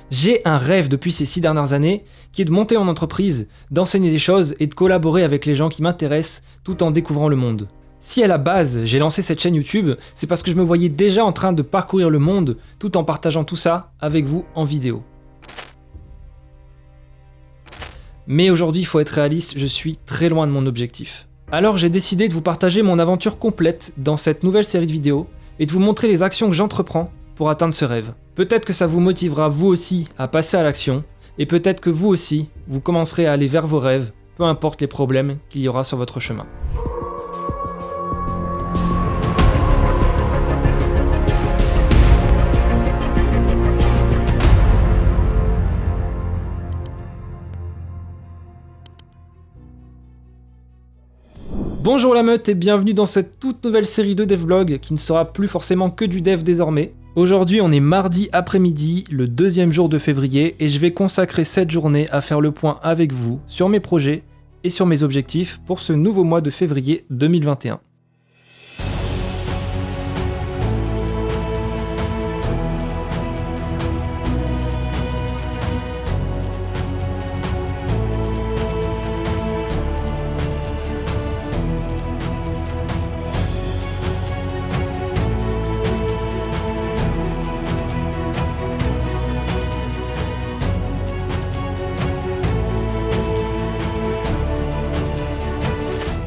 J'ai un rêve depuis ces 6 dernières années, qui est de monter en entreprise, d'enseigner des choses et de collaborer avec les gens qui m'intéressent tout en découvrant le monde. Si à la base j'ai lancé cette chaîne YouTube, c'est parce que je me voyais déjà en train de parcourir le monde tout en partageant tout ça avec vous en vidéo. Mais aujourd'hui, il faut être réaliste, je suis très loin de mon objectif. Alors j'ai décidé de vous partager mon aventure complète dans cette nouvelle série de vidéos et de vous montrer les actions que j'entreprends pour atteindre ce rêve. Peut-être que ça vous motivera vous aussi à passer à l'action et peut-être que vous aussi, vous commencerez à aller vers vos rêves, peu importe les problèmes qu'il y aura sur votre chemin. Bonjour la meute et bienvenue dans cette toute nouvelle série de devlog qui ne sera plus forcément que du dev désormais. Aujourd'hui on est mardi après-midi, le deuxième jour de février et je vais consacrer cette journée à faire le point avec vous sur mes projets et sur mes objectifs pour ce nouveau mois de février 2021.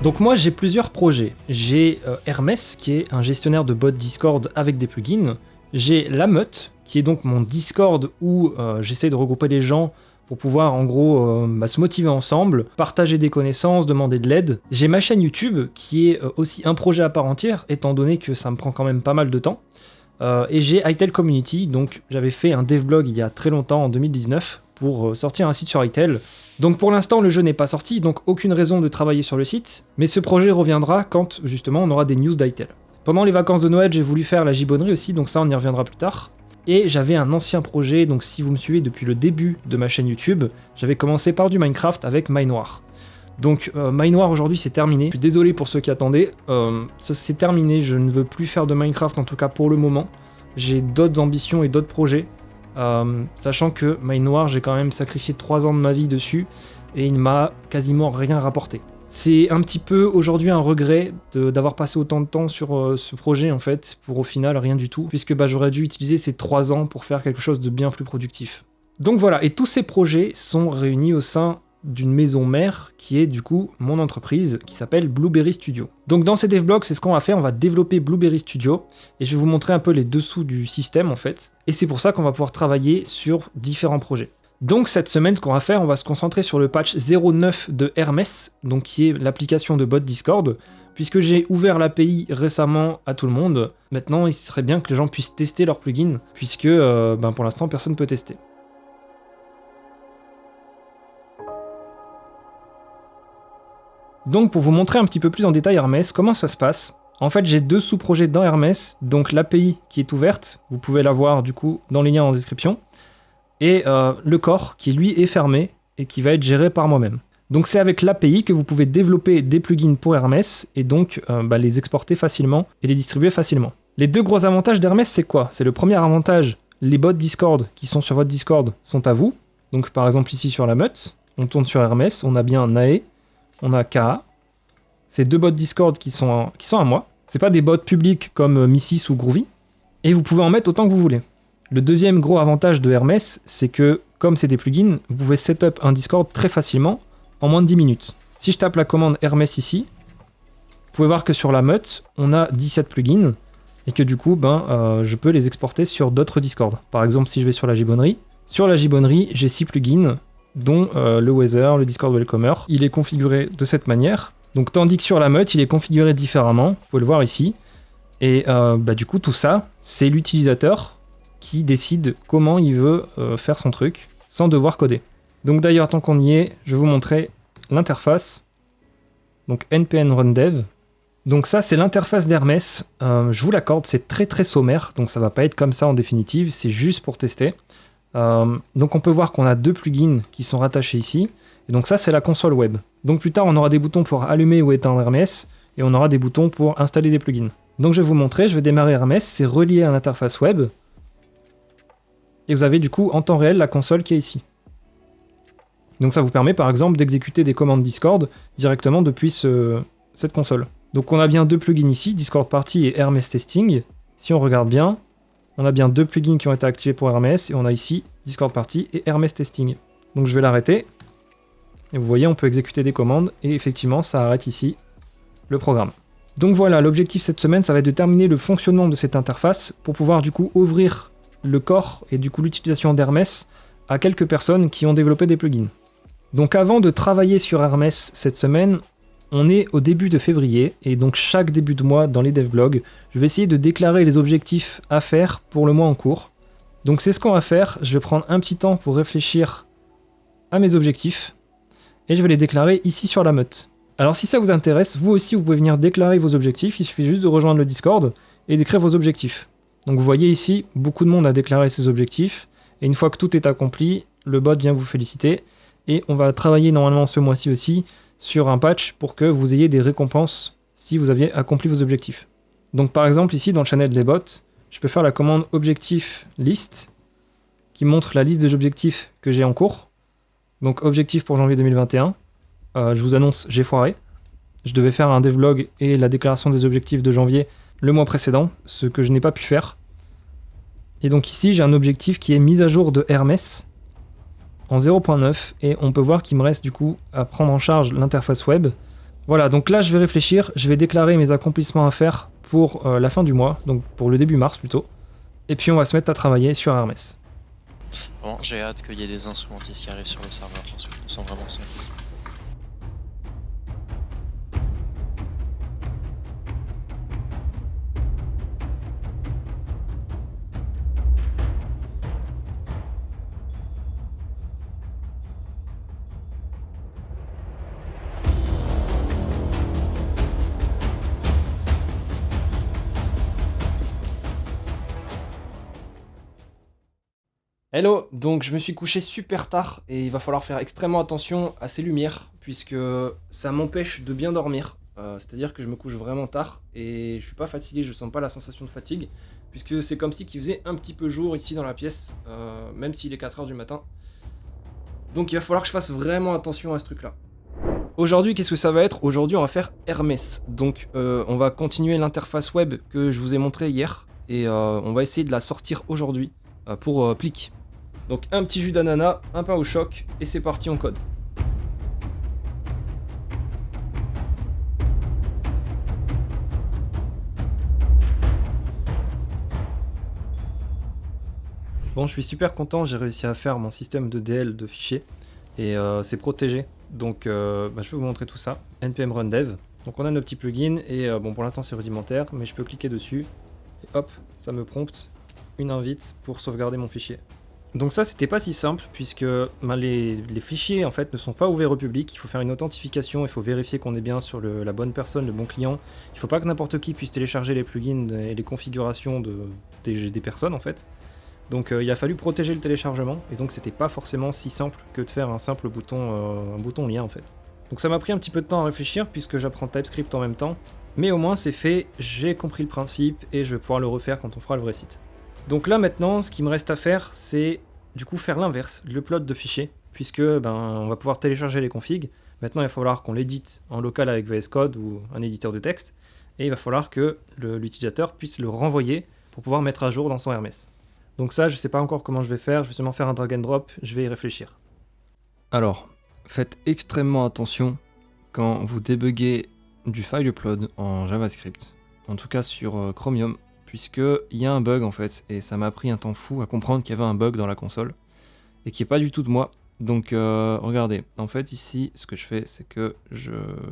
Donc moi j'ai plusieurs projets. J'ai Hermès qui est un gestionnaire de bots Discord avec des plugins. J'ai La Meute qui est donc mon Discord où j'essaie de regrouper les gens pour pouvoir en gros se motiver ensemble, partager des connaissances, demander de l'aide. J'ai ma chaîne YouTube qui est aussi un projet à part entière étant donné que ça me prend quand même pas mal de temps. Et j'ai Hytale Community, donc j'avais fait un devlog il y a très longtemps en 2019 pour sortir un site sur Hytale. Donc pour l'instant le jeu n'est pas sorti, donc aucune raison de travailler sur le site, mais ce projet reviendra quand justement on aura des news d'Hytale. Pendant les vacances de Noël j'ai voulu faire la gibbonnerie aussi, donc ça on y reviendra plus tard. Et j'avais un ancien projet, donc si vous me suivez depuis le début de ma chaîne YouTube, j'avais commencé par du Minecraft avec MineWar. Donc MineWar aujourd'hui c'est terminé, je suis désolé pour ceux qui attendaient, ça c'est terminé, je ne veux plus faire de Minecraft en tout cas pour le moment. J'ai d'autres ambitions et d'autres projets. Sachant que MineWar, j'ai quand même sacrifié 3 ans de ma vie dessus et il ne m'a quasiment rien rapporté. C'est un petit peu aujourd'hui un regret d'avoir passé autant de temps sur ce projet en fait, pour au final rien du tout, puisque j'aurais dû utiliser ces 3 ans pour faire quelque chose de bien plus productif. Donc voilà, et tous ces projets sont réunis au sein d'une maison mère qui est du coup mon entreprise qui s'appelle Blueberry Studio. Donc dans ces devlogs, c'est ce qu'on va faire, on va développer Blueberry Studio et je vais vous montrer un peu les dessous du système en fait. Et c'est pour ça qu'on va pouvoir travailler sur différents projets. Donc cette semaine, ce qu'on va faire, on va se concentrer sur le patch 09 de Hermès, donc qui est l'application de bot Discord, puisque j'ai ouvert l'API récemment à tout le monde. Maintenant, il serait bien que les gens puissent tester leur plugin, puisque pour l'instant, personne ne peut tester. Donc pour vous montrer un petit peu plus en détail Hermès, comment ça se passe. En fait j'ai 2 sous-projets dans Hermès, donc l'API qui est ouverte, vous pouvez la voir du coup dans les liens en description, et le core qui lui est fermé et qui va être géré par moi-même. Donc c'est avec l'API que vous pouvez développer des plugins pour Hermès et donc les exporter facilement et les distribuer facilement. Les 2 gros avantages d'Hermès c'est quoi? C'est le premier avantage, les bots Discord qui sont sur votre Discord sont à vous. Donc par exemple ici sur la meute, on tourne sur Hermès, on a bien Nae, on a Ka. C'est 2 bots Discord qui sont à moi. C'est pas des bots publics comme Missis ou Groovy. Et vous pouvez en mettre autant que vous voulez. Le deuxième gros avantage de Hermès, c'est que comme c'est des plugins, vous pouvez setup un Discord très facilement en moins de 10 minutes. Si je tape la commande Hermès ici, vous pouvez voir que sur la meute, on a 17 plugins et que du coup, je peux les exporter sur d'autres Discord. Par exemple, si je vais sur la gibbonnerie, j'ai 6 plugins dont le Weather, le Discord Welcomer. Il est configuré de cette manière. Donc tandis que sur la meute, il est configuré différemment. Vous pouvez le voir ici. Et du coup, tout ça, c'est l'utilisateur qui décide comment il veut faire son truc sans devoir coder. Donc d'ailleurs, tant qu'on y est, je vais vous montrer l'interface. Donc npm run dev. Donc ça, c'est l'interface d'Hermès. Je vous l'accorde, c'est très très sommaire. Donc ça va pas être comme ça en définitive. C'est juste pour tester. Donc on peut voir qu'on a 2 plugins qui sont rattachés ici, et donc ça c'est la console web. Donc plus tard on aura des boutons pour allumer ou éteindre Hermès, et on aura des boutons pour installer des plugins. Donc je vais vous montrer, je vais démarrer Hermès, c'est relié à l'interface web, et vous avez du coup en temps réel la console qui est ici. Donc ça vous permet par exemple d'exécuter des commandes Discord directement depuis cette console. Donc on a bien deux plugins ici, Discord Party et Hermes Testing. Si on regarde bien, on a bien deux plugins qui ont été activés pour Hermes et on a ici Discord Party et Hermes Testing. Donc je vais l'arrêter. Et vous voyez, on peut exécuter des commandes et effectivement ça arrête ici le programme. Donc voilà, l'objectif cette semaine, ça va être de terminer le fonctionnement de cette interface pour pouvoir du coup ouvrir le corps et du coup l'utilisation d'Hermes à quelques personnes qui ont développé des plugins. Donc avant de travailler sur Hermes cette semaine, on est au début de février et donc chaque début de mois dans les devlogs, je vais essayer de déclarer les objectifs à faire pour le mois en cours. Donc c'est ce qu'on va faire, je vais prendre un petit temps pour réfléchir à mes objectifs et je vais les déclarer ici sur la meute. Alors si ça vous intéresse, vous aussi vous pouvez venir déclarer vos objectifs, il suffit juste de rejoindre le Discord et d'écrire vos objectifs. Donc vous voyez ici, beaucoup de monde a déclaré ses objectifs et une fois que tout est accompli, le bot vient vous féliciter et on va travailler normalement ce mois-ci aussi sur un patch pour que vous ayez des récompenses si vous aviez accompli vos objectifs. Donc par exemple ici dans le channel des bots, je peux faire la commande objectif list qui montre la liste des objectifs que j'ai en cours. Donc objectif pour janvier 2021. Je vous annonce, j'ai foiré. Je devais faire un devlog et la déclaration des objectifs de janvier le mois précédent, ce que je n'ai pas pu faire. Et donc ici, j'ai un objectif qui est mise à jour de Hermes en 0.9 et on peut voir qu'il me reste du coup à prendre en charge l'interface web. Voilà, donc là je vais réfléchir, je vais déclarer mes accomplissements à faire pour la fin du mois, donc pour le début mars plutôt. Et puis on va se mettre à travailler sur Hermes. Bon, j'ai hâte qu'il y ait des instrumentistes qui arrivent sur le serveur parce que je me sens vraiment seul. Hello, donc je me suis couché super tard et il va falloir faire extrêmement attention à ces lumières puisque ça m'empêche de bien dormir. C'est-à-dire que je me couche vraiment tard et je suis pas fatigué, je sens pas la sensation de fatigue puisque c'est comme si qu'il faisait un petit peu jour ici dans la pièce, même s'il est 4h du matin. Donc il va falloir que je fasse vraiment attention à ce truc-là. Aujourd'hui, qu'est-ce que ça va être? Aujourd'hui, on va faire Hermes. Donc on va continuer l'interface web que je vous ai montré hier et on va essayer de la sortir aujourd'hui pour Plic. Donc un petit jus d'ananas, un pain au choc, et c'est parti, on code. Bon, je suis super content, j'ai réussi à faire mon système de DL de fichiers, et c'est protégé. Donc je vais vous montrer tout ça. npm run dev. Donc on a nos petits plugins, et bon pour l'instant c'est rudimentaire, mais je peux cliquer dessus, et hop, ça me prompte une invite pour sauvegarder mon fichier. Donc ça c'était pas si simple puisque les fichiers en fait ne sont pas ouverts au public, il faut faire une authentification, il faut vérifier qu'on est bien sur la bonne personne, le bon client. Il faut pas que n'importe qui puisse télécharger les plugins et les configurations des personnes en fait. Donc il a fallu protéger le téléchargement et donc c'était pas forcément si simple que de faire un simple bouton, un bouton lien en fait. Donc ça m'a pris un petit peu de temps à réfléchir puisque j'apprends TypeScript en même temps, mais au moins c'est fait, j'ai compris le principe et je vais pouvoir le refaire quand on fera le vrai site. Donc là maintenant, ce qui me reste à faire, c'est du coup faire l'inverse, l'upload de fichiers, puisque on va pouvoir télécharger les configs. Maintenant, il va falloir qu'on l'édite en local avec VS Code ou un éditeur de texte, et il va falloir que l'utilisateur puisse le renvoyer pour pouvoir mettre à jour dans son Hermes. Donc ça, je ne sais pas encore comment je vais faire, je vais seulement faire un drag and drop, je vais y réfléchir. Alors, faites extrêmement attention quand vous débuguez du file upload en JavaScript, en tout cas sur Chromium, puisqu'il y a un bug en fait, et ça m'a pris un temps fou à comprendre qu'il y avait un bug dans la console, et qui est pas du tout de moi. Donc regardez, en fait ici, ce que je fais, c'est que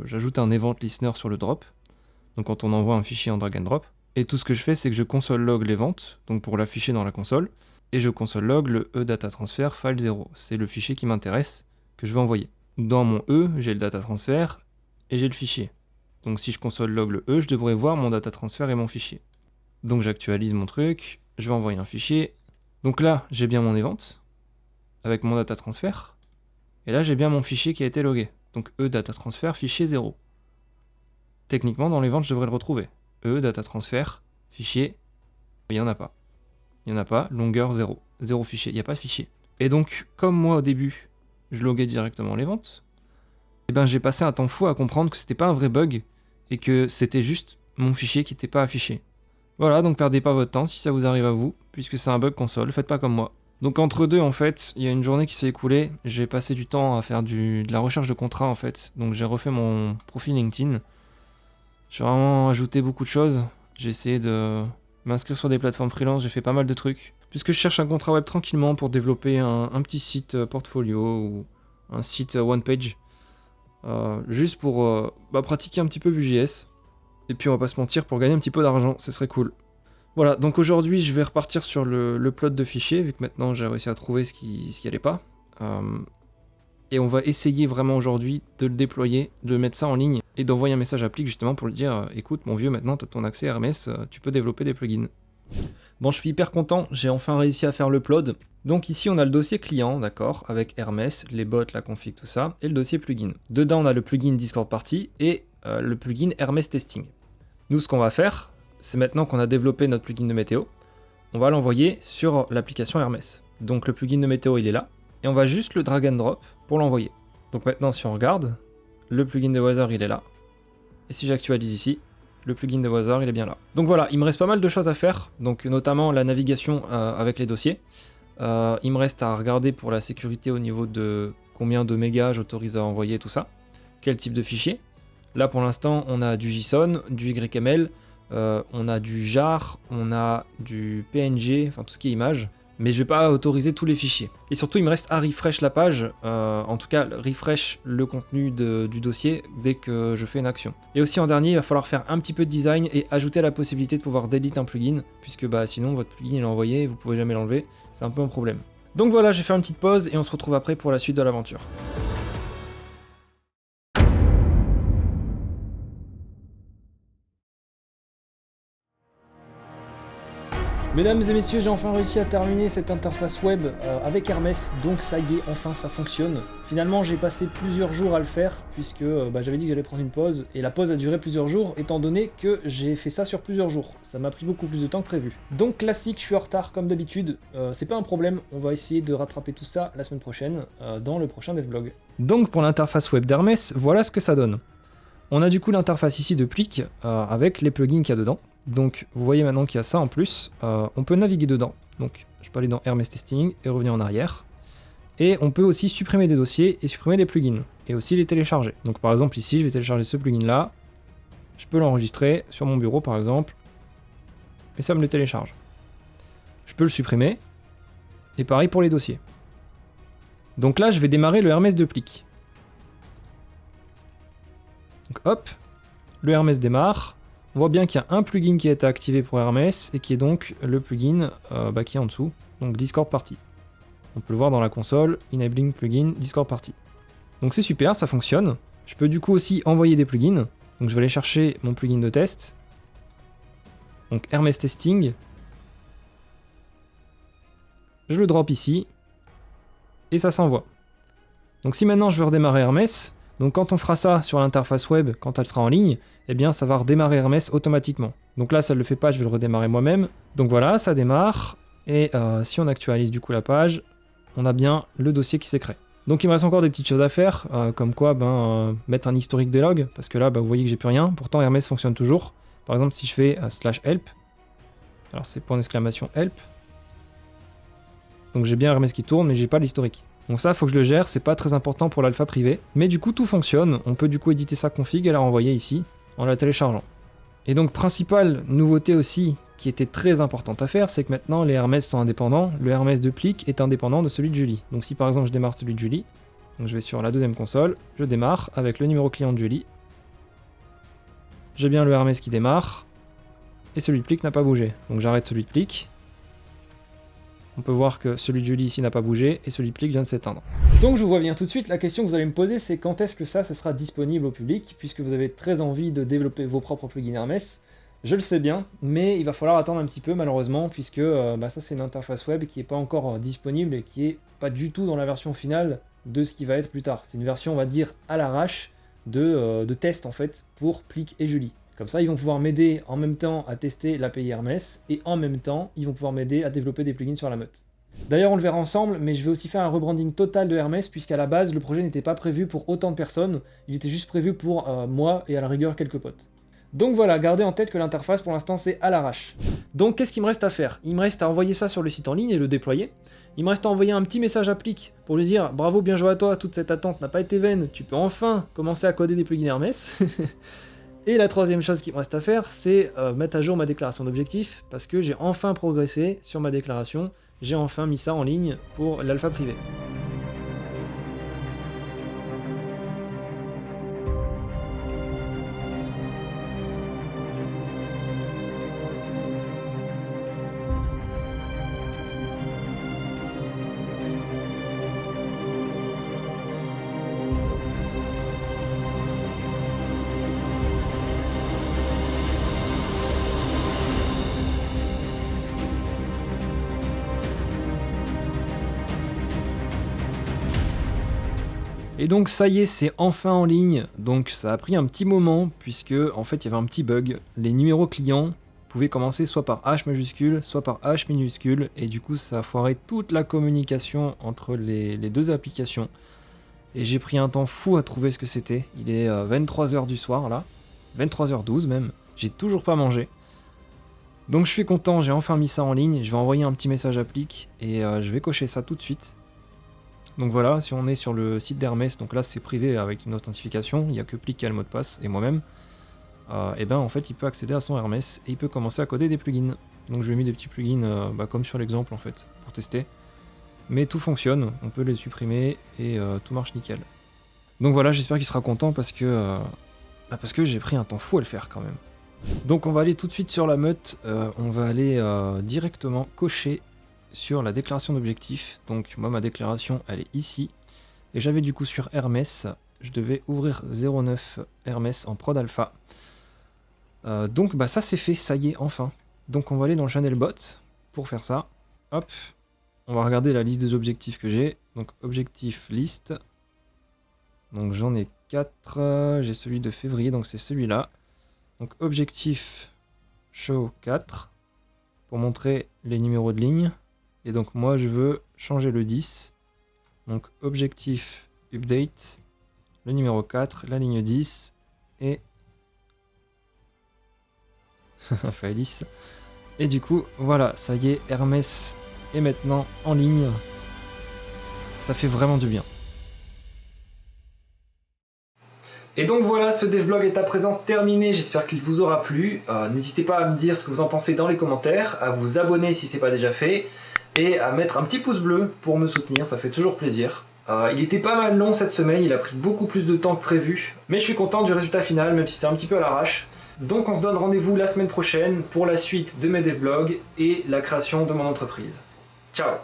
j'ajoute un event listener sur le drop, donc quand on envoie un fichier en drag and drop, et tout ce que je fais, c'est que je console log l'event, donc pour l'afficher dans la console, et je console log le e-data-transfer file 0, c'est le fichier qui m'intéresse, que je vais envoyer. Dans mon e, j'ai le data transfer, et j'ai le fichier. Donc si je console log le e, je devrais voir mon data transfer et mon fichier. Donc j'actualise mon truc, je vais envoyer un fichier. Donc là, j'ai bien mon event, avec mon data transfer. Et là, j'ai bien mon fichier qui a été logué. Donc e-data transfer, fichier 0. Techniquement, dans l'event, je devrais le retrouver. E-data transfer, fichier, il n'y en a pas. Il n'y en a pas, longueur 0. zéro fichier, il n'y a pas de fichier. Et donc, comme moi au début, je loguais directement les ventes, et ben j'ai passé un temps fou à comprendre que c'était pas un vrai bug, et que c'était juste mon fichier qui n'était pas affiché. Voilà, donc perdez pas votre temps si ça vous arrive à vous, puisque c'est un bug console, faites pas comme moi. Donc entre deux, en fait, il y a une journée qui s'est écoulée, j'ai passé du temps à faire de la recherche de contrats, en fait. Donc j'ai refait mon profil LinkedIn. J'ai vraiment ajouté beaucoup de choses. J'ai essayé de m'inscrire sur des plateformes freelance, j'ai fait pas mal de trucs. Puisque je cherche un contrat web tranquillement pour développer un petit site portfolio ou un site one page. Juste pour pratiquer un petit peu Vue.js. Et puis on va pas se mentir, pour gagner un petit peu d'argent, ce serait cool. Voilà, donc aujourd'hui je vais repartir sur le plot de fichier, vu que maintenant j'ai réussi à trouver ce qui allait pas. Et on va essayer vraiment aujourd'hui de le déployer, de mettre ça en ligne et d'envoyer un message à Plick justement pour lui dire écoute mon vieux, maintenant tu as ton accès Hermès, tu peux développer des plugins. Bon, je suis hyper content, j'ai enfin réussi à faire le plod. Donc ici on a le dossier client, d'accord, avec Hermès, les bots, la config, tout ça, et le dossier plugin. Dedans on a le plugin Discord Party et le plugin Hermès Testing. Nous ce qu'on va faire, c'est maintenant qu'on a développé notre plugin de météo, on va l'envoyer sur l'application Hermès. Donc le plugin de météo il est là, et on va juste le drag and drop pour l'envoyer. Donc maintenant si on regarde, le plugin de weather il est là, et si j'actualise ici, le plugin de weather il est bien là. Donc voilà, il me reste pas mal de choses à faire, donc notamment la navigation avec les dossiers. Il me reste à regarder pour la sécurité au niveau de combien de mégas j'autorise à envoyer tout ça, quel type de fichier. Là pour l'instant on a du JSON, du YML, on a du jar, on a du PNG, enfin tout ce qui est image, mais je vais pas autoriser tous les fichiers. Et surtout il me reste à refresh la page, en tout cas refresh le contenu du dossier dès que je fais une action. Et aussi en dernier il va falloir faire un petit peu de design et ajouter la possibilité de pouvoir delete un plugin, puisque sinon votre plugin est envoyé et vous pouvez jamais l'enlever, c'est un peu un problème. Donc voilà, je vais faire une petite pause et on se retrouve après pour la suite de l'aventure. Mesdames et messieurs, j'ai enfin réussi à terminer cette interface web avec Hermès, donc ça y est, enfin ça fonctionne. Finalement j'ai passé plusieurs jours à le faire, puisque j'avais dit que j'allais prendre une pause, et la pause a duré plusieurs jours, étant donné que j'ai fait ça sur plusieurs jours. Ça m'a pris beaucoup plus de temps que prévu. Donc classique, je suis en retard comme d'habitude, c'est pas un problème, on va essayer de rattraper tout ça la semaine prochaine, dans le prochain devlog. Donc pour l'interface web d'Hermès, voilà ce que ça donne. On a du coup l'interface ici de Plick, avec les plugins qu'il y a dedans. Donc vous voyez maintenant qu'il y a ça en plus, on peut naviguer dedans, donc je peux aller dans Hermès Testing et revenir en arrière, et on peut aussi supprimer des dossiers et supprimer des plugins, et aussi les télécharger. Donc par exemple ici je vais télécharger ce plugin là, je peux l'enregistrer sur mon bureau par exemple, et ça me le télécharge. Je peux le supprimer, et pareil pour les dossiers. Donc là je vais démarrer le Hermès de Plick. Donc hop, le Hermès démarre. On voit bien qu'il y a un plugin qui a été activé pour Hermès et qui est donc le plugin qui est en dessous, donc Discord Party. On peut le voir dans la console, Enabling Plugin Discord Party. Donc c'est super, ça fonctionne. Je peux du coup aussi envoyer des plugins. Donc je vais aller chercher mon plugin de test. Donc Hermès Testing. Je le drop ici. Et ça s'envoie. Donc si maintenant je veux redémarrer Hermès, donc quand on fera ça sur l'interface web, quand elle sera en ligne, eh bien ça va redémarrer Hermès automatiquement. Donc là ça ne le fait pas, je vais le redémarrer moi-même. Donc voilà, ça démarre, et si on actualise du coup la page, on a bien le dossier qui s'est créé. Donc il me reste encore des petites choses à faire, comme quoi mettre un historique des logs, parce que là vous voyez que j'ai plus rien, pourtant Hermès fonctionne toujours. Par exemple si je fais /help, alors c'est point d'exclamation help, donc j'ai bien Hermès qui tourne mais j'ai pas l'historique. Donc ça, il faut que je le gère, c'est pas très important pour l'alpha privé. Mais du coup, tout fonctionne. On peut du coup éditer sa config et la renvoyer ici, en la téléchargeant. Et donc, principale nouveauté aussi, qui était très importante à faire, c'est que maintenant, les Hermès sont indépendants. Le Hermès de Plick est indépendant de celui de Julie. Donc si par exemple, je démarre celui de Julie, donc je vais sur la deuxième console, je démarre avec le numéro client de Julie. J'ai bien le Hermès qui démarre, et celui de Plick n'a pas bougé. Donc j'arrête celui de Plick. On peut voir que celui de Julie ici n'a pas bougé et celui de Plick vient de s'éteindre. Donc je vous vois venir tout de suite, la question que vous allez me poser c'est quand est-ce que ça sera disponible au public, puisque vous avez très envie de développer vos propres plugins Hermès. Je le sais bien, mais il va falloir attendre un petit peu malheureusement, puisque ça c'est une interface web qui n'est pas encore disponible et qui n'est pas du tout dans la version finale de ce qui va être plus tard. C'est une version on va dire à l'arrache de test en fait pour Plick et Julie. Comme ça, ils vont pouvoir m'aider en même temps à tester l'API Hermès, et en même temps, ils vont pouvoir m'aider à développer des plugins sur la meute. D'ailleurs, on le verra ensemble, mais je vais aussi faire un rebranding total de Hermès, puisqu'à la base, le projet n'était pas prévu pour autant de personnes, il était juste prévu pour moi et à la rigueur quelques potes. Donc voilà, gardez en tête que l'interface pour l'instant c'est à l'arrache. Donc qu'est-ce qu'il me reste à faire? Il me reste à envoyer ça sur le site en ligne et le déployer. Il me reste à envoyer un petit message applique pour lui dire bravo, bien joué à toi, toute cette attente n'a pas été vaine, tu peux enfin commencer à coder des plugins Hermès. Et la troisième chose qu'il me reste à faire, c'est mettre à jour ma déclaration d'objectif, parce que j'ai enfin progressé sur ma déclaration, j'ai enfin mis ça en ligne pour l'alpha privé. Et donc ça y est, c'est enfin en ligne, donc ça a pris un petit moment, puisque en fait il y avait un petit bug, les numéros clients pouvaient commencer soit par H majuscule, soit par H minuscule, et du coup ça a foiré toute la communication entre les deux applications. Et j'ai pris un temps fou à trouver ce que c'était, il est 23h du soir là, 23h12 même, j'ai toujours pas mangé. Donc je suis content, j'ai enfin mis ça en ligne, je vais envoyer un petit message applique, et je vais cocher ça tout de suite. Donc voilà, si on est sur le site d'Hermès, donc là c'est privé avec une authentification, il n'y a que Plic qui a le mot de passe et moi-même, et ben en fait il peut accéder à son Hermès et il peut commencer à coder des plugins. Donc je lui ai mis des petits plugins comme sur l'exemple en fait, pour tester. Mais tout fonctionne, on peut les supprimer et tout marche nickel. Donc voilà, j'espère qu'il sera content parce que j'ai pris un temps fou à le faire quand même. Donc on va aller tout de suite sur la meute, on va aller directement cocher sur la déclaration d'objectif. Donc moi ma déclaration elle est ici et j'avais du coup sur Hermès, je devais ouvrir 09 Hermès en prod alpha. Donc bah ça c'est fait, ça y est enfin. Donc on va aller dans le channel bot pour faire ça. Hop, on va regarder la liste des objectifs que j'ai. Donc objectif liste. Donc j'en ai 4, j'ai celui de février donc c'est celui-là. Donc objectif show 4 pour montrer les numéros de ligne. Et donc moi je veux changer le 10. Donc objectif update, le numéro 4, la ligne 10 et Failis. Et du coup voilà, ça y est, Hermès est maintenant en ligne. Ça fait vraiment du bien. Et donc voilà, ce devlog est à présent terminé, j'espère qu'il vous aura plu. N'hésitez pas à me dire ce que vous en pensez dans les commentaires, à vous abonner si ce n'est pas déjà fait, et à mettre un petit pouce bleu pour me soutenir, ça fait toujours plaisir. Il était pas mal long cette semaine, il a pris beaucoup plus de temps que prévu, mais je suis content du résultat final, même si c'est un petit peu à l'arrache. Donc on se donne rendez-vous la semaine prochaine pour la suite de mes devlogs et la création de mon entreprise. Ciao!